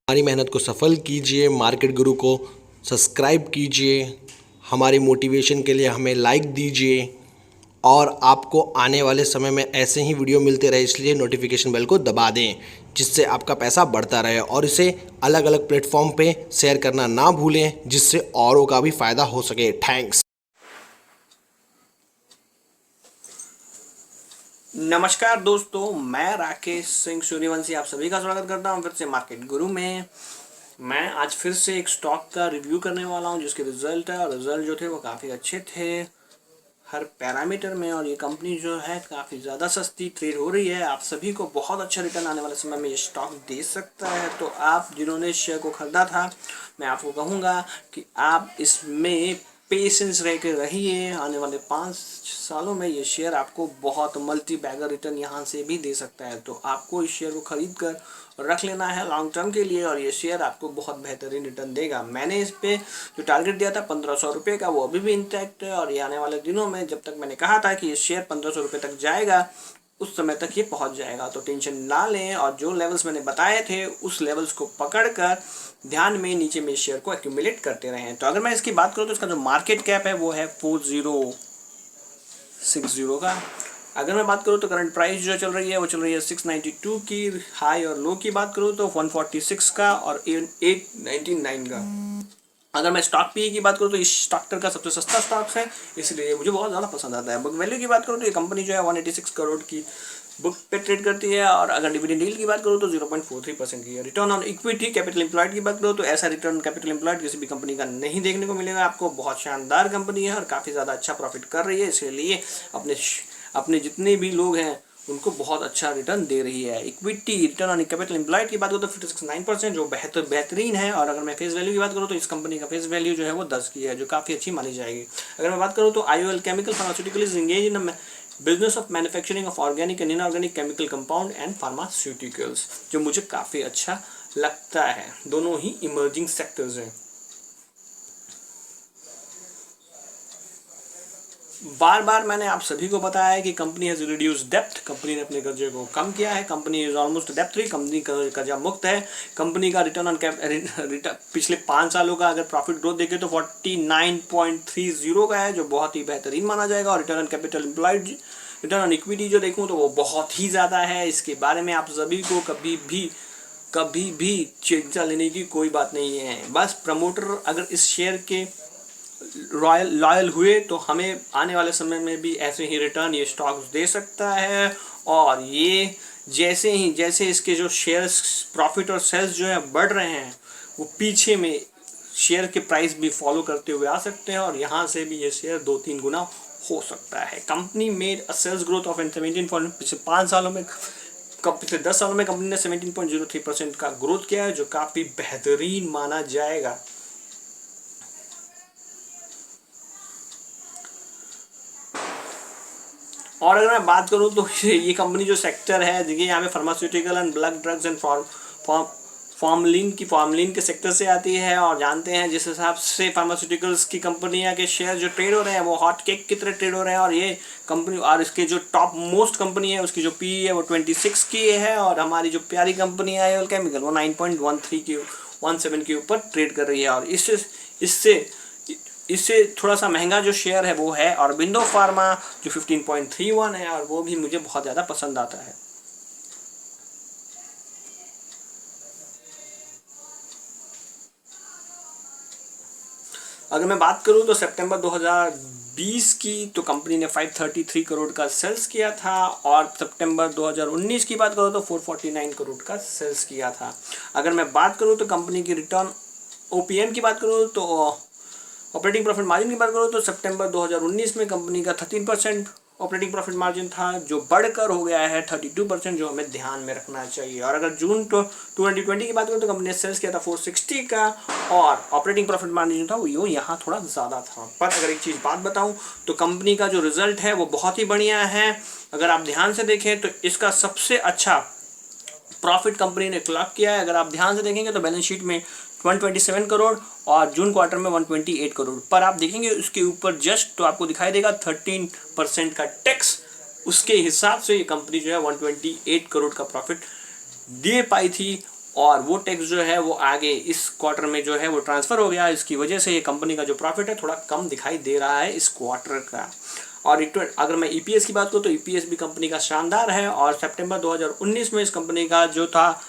हमारी मेहनत को सफल कीजिए, मार्केट गुरु को सब्सक्राइब कीजिए, हमारी मोटिवेशन के लिए हमें लाइक दीजिए और आपको आने वाले समय में ऐसे ही वीडियो मिलते रहे, इसलिए नोटिफिकेशन बेल को दबा दें जिससे आपका पैसा बढ़ता रहे और इसे अलग अलग प्लेटफॉर्म पे शेयर करना ना भूलें जिससे औरों का भी फ़ायदा हो सके। थैंक्स। नमस्कार दोस्तों, मैं राकेश सिंह सूर्यवंशी आप सभी का स्वागत करता हूं फिर से मार्केट गुरु में। मैं आज फिर से एक स्टॉक का रिव्यू करने वाला हूं जिसके रिजल्ट है और रिजल्ट जो थे वो काफ़ी अच्छे थे हर पैरामीटर में। और ये कंपनी जो है काफ़ी ज़्यादा सस्ती ट्रेड हो रही है, आप सभी को बहुत अच्छा रिटर्न आने वाले समय में ये स्टॉक दे सकता है। तो आप जिन्होंने शेयर को खरीदा था, मैं आपको कहूँगा कि आप इसमें पेशेंस रह के रहिए। आने वाले 5 सालों में ये शेयर आपको बहुत मल्टी बैगर रिटर्न यहाँ से भी दे सकता है। तो आपको इस शेयर को खरीद कर रख लेना है लॉन्ग टर्म के लिए और ये शेयर आपको बहुत बेहतरीन रिटर्न देगा। मैंने इस पे जो टारगेट दिया था 1500 रुपये का, वो अभी भी इंटैक्ट है और ये आने वाले दिनों में, जब तक मैंने कहा था कि ये शेयर 1500 रुपये तक जाएगा, उस समय तक ये पहुंच जाएगा। तो टेंशन ना लें और जो लेवल्स मैंने बताए थे उस लेवल्स को पकड़कर ध्यान में नीचे में शेयर को एक्यूमुलेट करते रहें। तो अगर मैं इसकी बात करूँ तो इसका जो मार्केट कैप है वो है 4060 का। अगर मैं बात करूँ तो करंट प्राइस जो चल रही है वो चल रही है 692 की। हाई और लो की बात करूँ तो 146 का और 899 का। अगर मैं स्टॉक पीई की बात करूँ तो इस स्टॉक का सबसे सस्ता स्टॉक है, इसलिए मुझे बहुत ज़्यादा पसंद आता है। बुक वैल्यू की बात करूँ तो ये कंपनी जो है 186 करोड़ की बुक पे ट्रेड करती है। और अगर डिविडेंड यील्ड की बात करूँ तो 0.43% की है। Return on equity capital employed की बात करूँ तो ऐसा रिटर्न कैपिटल एम्प्लॉयड किसी भी कंपनी का नहीं देखने को मिलेगा आपको। बहुत शानदार कंपनी है और काफ़ी ज़्यादा अच्छा प्रॉफिट कर रही है, इसलिए अपने जितने भी लोग हैं उनको बहुत अच्छा रिटर्न दे रही है। Equity return on capital employed की बात करूँ तो 56.9% जो बेहतरीन है। और अगर मैं फेस वैल्यू की बात करूँ तो इस कंपनी का फेस वैल्यू जो है वो 10 की है, जो काफ़ी अच्छी मानी जाएगी। अगर मैं बात करूँ तो IOL chemical pharmaceutical is engage in business of manufacturing of organic and inorganic chemical compound and pharmaceuticals, जो मुझे काफ़ी अच्छा लगता है। दोनों ही इमर्जिंग सेक्टर्स हैं। बार बार मैंने आप सभी को बताया है कि कंपनी हैज रिड्यूस डेप्थ, कंपनी ने अपने कर्जे को कम किया है, कंपनी इज ऑलमोस्ट डेप्ट फ्री, कंपनी कर्जा मुक्त है। कंपनी का रिटर्न ऑन पिछले 5 सालों का अगर प्रॉफिट ग्रोथ देखें तो 49.30 का है, जो बहुत ही बेहतरीन माना जाएगा। और return on capital employed, return on equity जो देखूँ तो वो बहुत ही ज़्यादा है। इसके बारे में आप सभी को कभी भी चिंता लेने की कोई बात नहीं है। बस प्रमोटर अगर इस शेयर के लॉयल हुए तो हमें आने वाले समय में भी ऐसे ही रिटर्न ये स्टॉक्स दे सकता है। और ये जैसे इसके जो शेयर्स प्रॉफिट और सेल्स जो है बढ़ रहे हैं, वो पीछे में शेयर के प्राइस भी फॉलो करते हुए आ सकते हैं और यहाँ से भी ये शेयर 2-3 गुना हो सकता है। Company made a sales growth of 17 पिछले 5 सालों में, पिछले 10 सालों में कंपनी ने 17.03% का ग्रोथ किया है, जो काफ़ी बेहतरीन माना जाएगा। और अगर मैं बात करूँ तो ये कंपनी जो सेक्टर है, देखिए यहाँ पे pharmaceutical and blood drugs and formalin के सेक्टर से आती है। और जानते हैं जिस हिसाब से फार्मास्यूटिकल्स की कंपनियां के शेयर जो ट्रेड हो रहे हैं वो हॉट केक की तरह ट्रेड हो रहे हैं। और ये कंपनी और इसके जो टॉप मोस्ट कंपनी है उसकी जो पी है वो 26 की है। और हमारी जो प्यारी कंपनी है IOL केमिकल वो 9.13 की 17 के ऊपर ट्रेड कर रही है। और इससे थोड़ा सा महंगा जो शेयर है वो है ऑरबिंदो फार्मा जो 15.31 है, और वो भी मुझे बहुत ज़्यादा पसंद आता है। अगर मैं बात करूं तो सितंबर 2020 की तो कंपनी ने 533 करोड़ का सेल्स किया था। और सितंबर 2019 की बात करूं तो 449 करोड़ का सेल्स किया था। अगर मैं बात करूं तो कंपनी की रिटर्न OPM की बात करूं तो ऑपरेटिंग प्रॉफिट मार्जिन की बात करूँ तो सितंबर 2019 में कंपनी का 13% ऑपरेटिंग प्रॉफिट मार्जिन था, जो बढ़कर हो गया है 32%, जो हमें ध्यान में रखना चाहिए। और अगर जून 2020 की बात करूँ तो कंपनी ने सेल्स किया था 460 का और ऑपरेटिंग प्रॉफिट मार्जिन था वो यहाँ थोड़ा ज़्यादा था। पर अगर एक चीज़ बात बताऊँ तो कंपनी का जो रिजल्ट है वो बहुत ही बढ़िया है। अगर आप ध्यान से देखें तो इसका सबसे अच्छा प्रॉफिट कंपनी ने क्लॉक किया है। अगर आप ध्यान से देखेंगे तो बैलेंस शीट में 127 करोड़ और जून क्वार्टर में 128 करोड़, पर आप देखेंगे उसके ऊपर जस्ट तो आपको दिखाई देगा 13% का टैक्स। उसके हिसाब से ये कंपनी जो है 128 करोड़ का प्रॉफिट दे पाई थी और वो टैक्स जो है वो आगे इस क्वार्टर में जो है वो ट्रांसफ़र हो गया। इसकी वजह से ये कंपनी का जो प्रॉफिट है थोड़ा कम दिखाई दे रहा है इस क्वार्टर का। और अगर मैं ईपीएस की बात करूँ तो ईपीएस भी कंपनी का शानदार है, और सितंबर 2019 में इस कंपनी का जो था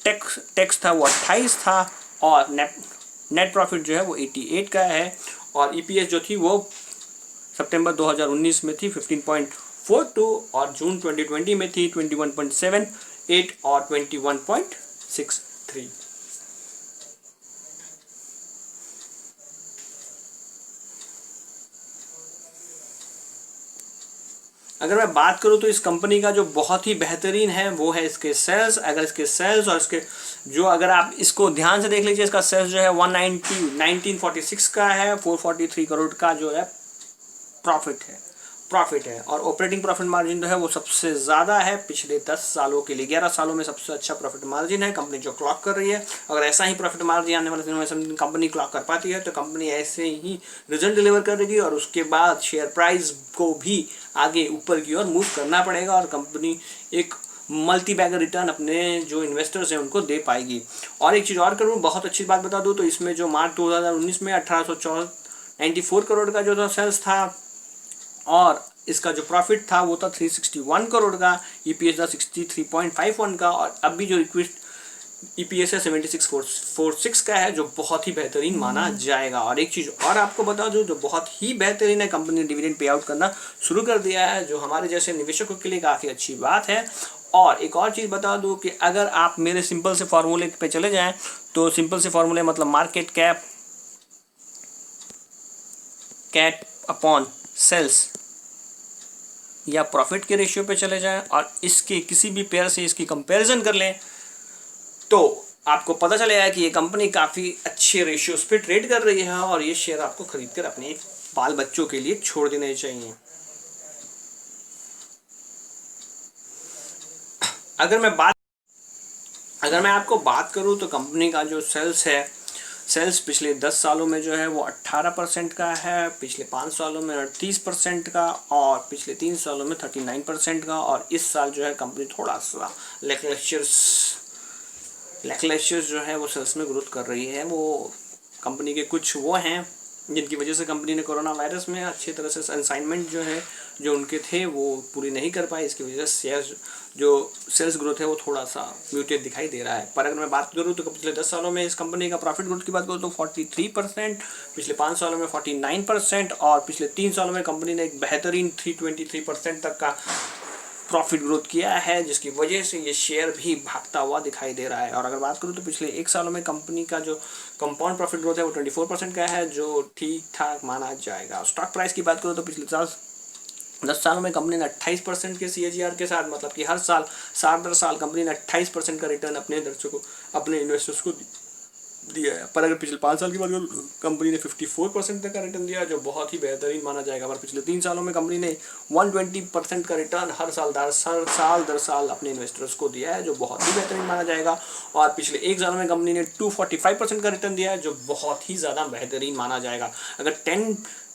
टैक्स था वो 28 था, और नेट प्रॉफिट जो है वो 88 का है, और ईपीएस जो थी वो सितंबर 2019 में थी 15.42 और जून 2020 में थी 21.78 और 21.63। अगर मैं बात करूं तो इस कंपनी का जो बहुत ही बेहतरीन है वो है इसके सेल्स। अगर इसके सेल्स और इसके जो, अगर आप इसको ध्यान से देख लीजिए, इसका सेल्स जो है 1946 का है, 443 करोड़ का जो है प्रॉफिट है, और ऑपरेटिंग प्रॉफिट मार्जिन जो है वो सबसे ज़्यादा है पिछले 10 सालों के लिए। 11 सालों में सबसे अच्छा प्रॉफिट मार्जिन है कंपनी जो क्लॉक कर रही है। अगर ऐसा ही प्रॉफिट मार्जिन आने वाले दिनों में कंपनी क्लॉक कर पाती है तो कंपनी ऐसे ही रिजल्ट डिलीवर करेगी, और उसके बाद शेयर प्राइस को भी आगे ऊपर की ओर मूव करना पड़ेगा, और कंपनी एक मल्टी बैगर रिटर्न अपने जो इन्वेस्टर्स हैं उनको दे पाएगी। और एक चीज़ और करूँ, बहुत अच्छी बात बता दूँ तो इसमें जो मार्च 2019 में 1894 करोड़ का जो था सेल्स था, और इसका जो प्रॉफिट था वो था 361 करोड़ का, ईपीएस था 63.51 का, और अभी जो ईपीएस है 76.46 का है, जो बहुत ही बेहतरीन माना जाएगा। और एक चीज़ और आपको बता दूं जो बहुत ही बेहतरीन है, कंपनी ने डिविडेंड पे आउट करना शुरू कर दिया है, जो हमारे जैसे निवेशकों के लिए काफ़ी अच्छी बात है। और एक और चीज़ बता दूं कि अगर आप मेरे सिंपल से फार्मूले पे चले जाएं तो सिंपल से फार्मूले मतलब मार्केट कैप अपॉन सेल्स या प्रॉफिट के रेशियो पे चले जाएं और इसके किसी भी पेयर से इसकी कंपैरिजन कर लें तो आपको पता चलेगा कि ये कंपनी काफ़ी अच्छे रेशियोज पे ट्रेड कर रही है, और ये शेयर आपको खरीद कर अपने बाल बच्चों के लिए छोड़ देने चाहिए। अगर मैं आपको बात करूं तो कंपनी का जो सेल्स पिछले 10 सालों में जो है वो 18% का है, पिछले 5 सालों में 38% का, और पिछले 3 सालों में 39% का, और इस साल जो है कंपनी थोड़ा सा लैकलस्टर जो है वो सेल्स में ग्रोथ कर रही है। वो कंपनी के कुछ वो हैं जिनकी वजह से कंपनी ने कोरोना वायरस में अच्छी तरह से असाइनमेंट जो उनके थे वो पूरी नहीं कर पाए, इसकी वजह से सेल्स ग्रोथ है वो थोड़ा सा म्यूटेड दिखाई दे रहा है। पर अगर मैं बात करूँ तो पिछले 10 सालों में इस कंपनी का प्रॉफिट ग्रोथ की बात करूँ तो 43%, पिछले 5 सालों में 49%, और पिछले 3 सालों में कंपनी ने एक बेहतरीन 323% तक का प्रॉफिट ग्रोथ किया है, जिसकी वजह से ये शेयर भी भागता हुआ दिखाई दे रहा है। और अगर बात करूँ तो पिछले 1 सालों में कंपनी का जो कंपाउंड प्रॉफिट ग्रोथ है वो 24% का है, जो ठीक ठाक माना जाएगा। स्टॉक प्राइस की बात करूँ तो पिछले 10 सालों में कंपनी ने 28% के CAGR के साथ, मतलब कि हर साल 7 कंपनी ने 28% का रिटर्न अपने इन्वेस्टर्स को दिया है। पर अगर पिछले 5 साल की बात करूँ कंपनी ने 54% तक का रिटर्न दिया, जो बहुत ही बेहतरीन माना जाएगा। पर पिछले 3 सालों में कंपनी ने 120% का रिटर्न हर साल अपने इन्वेस्टर्स को दिया है, जो बहुत ही बेहतरीन माना जाएगा। और पिछले 1 साल में कंपनी ने 245% का रिटर्न दिया है, जो बहुत ही ज़्यादा बेहतरीन माना जाएगा। अगर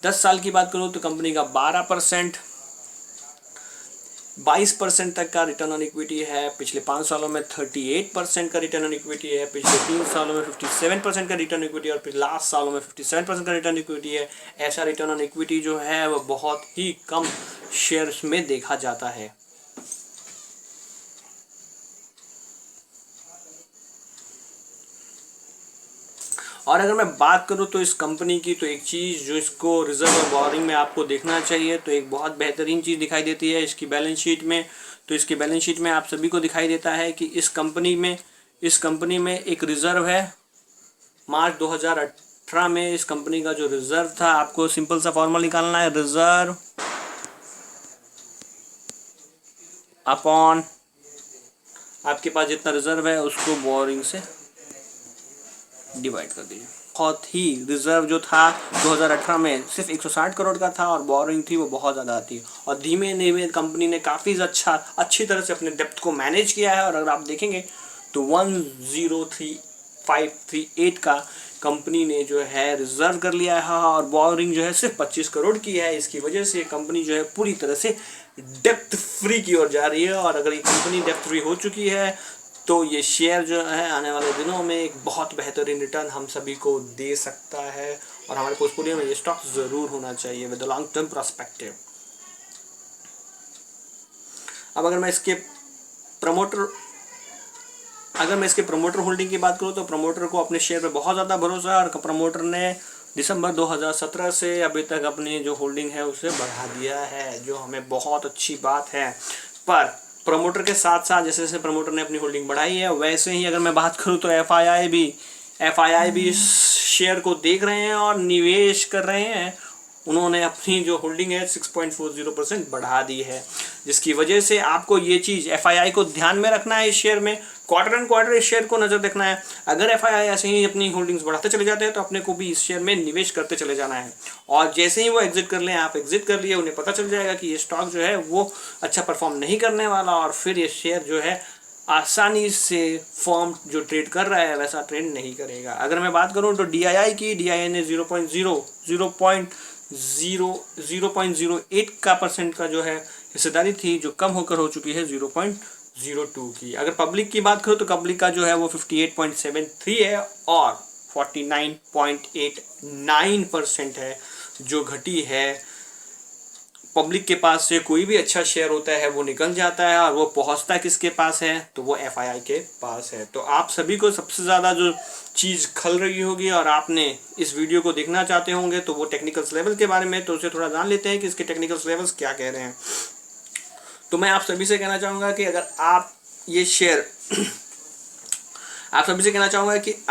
10 साल की बात करूँ तो कंपनी का 22% तक का रिटर्न ऑन इक्विटी है, पिछले 5 सालों में 38% का रिटर्न ऑन इक्विटी है, पिछले 3 सालों में 57% का रिटर्न इक्विटी, और पिछले लास्ट सालों में 57% का रिटर्न इक्विटी है। ऐसा रिटर्न ऑन इक्विटी जो है वो बहुत ही कम शेयर्स में देखा जाता है। और अगर मैं बात करूं तो इस कंपनी की, तो एक चीज़ जो इसको रिजर्व और बोरिंग में आपको देखना चाहिए, तो एक बहुत बेहतरीन चीज़ दिखाई देती है इसकी बैलेंस शीट में। तो इसकी बैलेंस शीट में आप सभी को दिखाई देता है कि इस कंपनी में एक रिज़र्व है। मार्च 2018 में इस कंपनी का जो रिज़र्व था, आपको सिंपल सा फॉर्मूला निकालना है, रिज़र्व अपॉन आपके पास जितना रिज़र्व है उसको बोरिंग से डिवाइड कर दीजिए। बहुत ही रिजर्व जो था 2018 में सिर्फ 160 करोड़ का था, और बोरिंग थी वो बहुत ज़्यादा थी, और धीमे धीमे कंपनी ने काफ़ी अच्छी तरह से अपने डेप्थ को मैनेज किया है। और अगर आप देखेंगे तो 103,538 का कंपनी ने जो है रिजर्व कर लिया है, और बोरिंग जो है सिर्फ 25 करोड़ की है। इसकी वजह से कंपनी जो है पूरी तरह से डेप्थ फ्री की ओर जा रही है, और अगर ये कंपनी डेप्थ फ्री हो चुकी है तो ये शेयर जो है आने वाले दिनों में एक बहुत बेहतरीन रिटर्न हम सभी को दे सकता है, और हमारे पोर्टफोलियो में ये स्टॉक ज़रूर होना चाहिए विद लॉन्ग टर्म पर्सपेक्टिव। अब अगर मैं इसके प्रमोटर होल्डिंग की बात करूँ तो प्रमोटर को अपने शेयर पे बहुत ज़्यादा भरोसा है, और प्रमोटर ने दिसंबर 2017 से अभी तक अपनी जो होल्डिंग है उसे बढ़ा दिया है, जो हमें बहुत अच्छी बात है। पर प्रमोटर के साथ साथ जैसे जैसे प्रमोटर ने अपनी होल्डिंग बढ़ाई है, वैसे ही अगर मैं बात करूँ तो एफआईआई भी शेयर को देख रहे हैं और निवेश कर रहे हैं। उन्होंने अपनी जो होल्डिंग है 6.40% बढ़ा दी है, जिसकी वजह से आपको ये चीज़ एफआईआई को ध्यान में रखना है। इस शेयर में क्वार्टर एंड क्वार्टर इस शेयर को नज़र देखना है। अगर एफआईआई ऐसे ही अपनी होल्डिंग्स बढ़ाते चले जाते हैं तो अपने को भी इस शेयर में निवेश करते चले जाना है, और जैसे ही वो एग्जिट कर लें, आप एग्जिट कर लिए, उन्हें पता चल जाएगा कि ये स्टॉक जो है वो अच्छा परफॉर्म नहीं करने वाला, और फिर ये शेयर जो है आसानी से फर्म जो ट्रेड कर रहा है वैसा ट्रेड नहीं करेगा। अगर मैं बात करूँ तो DII की, DII ने 0.08 का परसेंट का जो है हिस्सेदारी थी, जो कम होकर हो चुकी है 0.02 की। अगर पब्लिक की बात करूँ तो पब्लिक का जो है वो 58.73 है, और 49.89% है जो घटी है। पब्लिक के पास से कोई भी अच्छा शेयर होता है वो निकल जाता है, और वो पहुंचता किसके पास है, तो वो एफआईआई के पास है। तो आप सभी को सबसे ज़्यादा जो चीज़ खल रही होगी और आपने इस वीडियो को देखना चाहते होंगे तो वो टेक्निकल्स लेवल के बारे में, तो उसे थोड़ा जान लेते हैं कि इसके टेक्निकल्स लेवल्स क्या कह रहे हैं। तो मैं आप सभी से कहना चाहूँगा कि अगर आप ये शेयर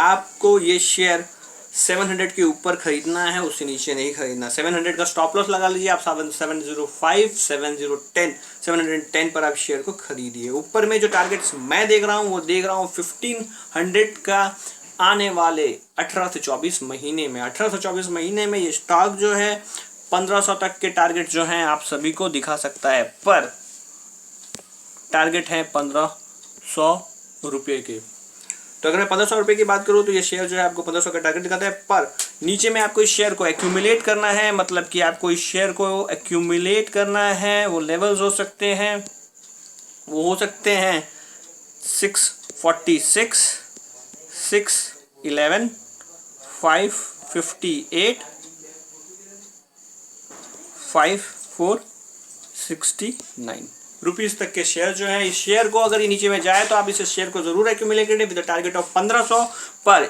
आपको ये शेयर 700 के ऊपर खरीदना है, उससे नीचे नहीं खरीदना। 700 का स्टॉप लॉस लगा लीजिए आप। 705, 710, 710 पर आप शेयर को खरीदिए। ऊपर में जो टारगेट्स मैं देख रहा हूँ वो देख रहा हूँ 1500 का आने वाले 18 से 24 महीने में। 18 से 24 महीने में ये स्टॉक जो है 1500 तक के टारगेट जो हैं आप सभी को दिखा सकता है, पर टारगेट है 1500 रुपये के। तो अगर मैं 1500 रुपये की बात करूँ तो ये शेयर जो है आपको 1500 का टारगेट दिखाता है, पर नीचे में आपको इस शेयर को एक्यूमुलेट करना है, मतलब कि आपको इस शेयर को एक्यूमुलेट करना है। वो लेवल्स हो सकते हैं 646, 611, 558, 5469 रुपीज़ तक के शेयर जो है। इस शेयर को अगर ये नीचे में जाए तो आप इस शेयर को जरूर एक्यूमुलेट करें विद टारगेट ऑफ 1500। पर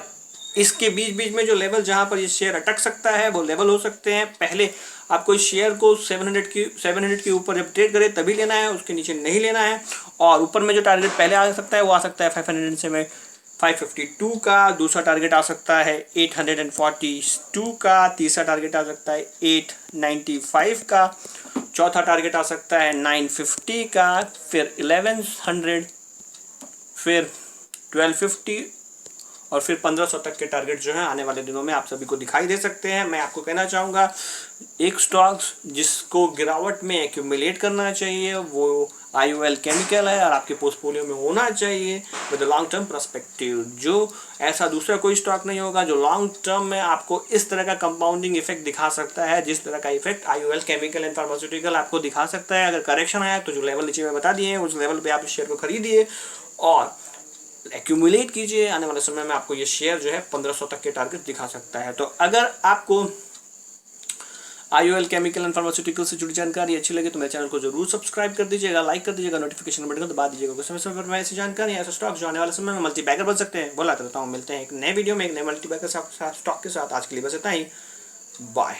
इसके बीच बीच में जो लेवल जहां पर ये शेयर अटक सकता है वो लेवल हो सकते हैं। पहले आपको इस शेयर को 700 के ऊपर जब ट्रेड करे तभी लेना है, उसके नीचे नहीं लेना है। और ऊपर में जो टारगेट पहले आ सकता है वो आ सकता है 500 से में 552 का, दूसरा टारगेट आ सकता है 842 का, तीसरा टारगेट आ सकता है 895 का, चौथा टारगेट आ सकता है 950 का, फिर 1100, फिर 1250 और फिर 1500 तक के टारगेट जो है आने वाले दिनों में आप सभी को दिखाई दे सकते हैं। मैं आपको कहना चाहूँगा एक स्टॉक्स जिसको गिरावट में एक्यूमुलेट करना चाहिए वो IOL केमिकल है, और आपके पोर्टफोलियो में होना चाहिए विद लॉन्ग टर्म पर्सपेक्टिव। जो ऐसा दूसरा कोई स्टॉक नहीं होगा जो लॉन्ग टर्म में आपको इस तरह का कंपाउंडिंग इफेक्ट दिखा सकता है जिस तरह का effect IOL chemical and pharmaceutical आपको दिखा सकता है। अगर करेक्शन आया तो जो लेवल नीचे में बता दिए उस लेवल पे आप इस शेयर को खरीदिए और एक्यूमुलेट कीजिए। आने वाले समय में आपको ये शेयर जो है 1500 तक के टारगेट दिखा सकता है। तो अगर आपको IOL केमिकल एंड फार्मास्यूटिकल से जुड़ी जानकारी अच्छी लगे तो मेरे चैनल को जरूर सब्सक्राइब कर दीजिएगा, लाइक कर दीजिएगा, नोटिफिकेशन बटन को दबा दीजिएगा। कुछ समय पर मैं ऐसी जानकारी ऐसे स्टॉक जो आने वाले समय में मल्टी बैगर बन सकते हैं बोला करता हूँ। मिलते हैं एक नए वीडियो में एक नए मल्टी बैगर स्टॉक के साथ। आज के लिए बस इतना ही, बाय।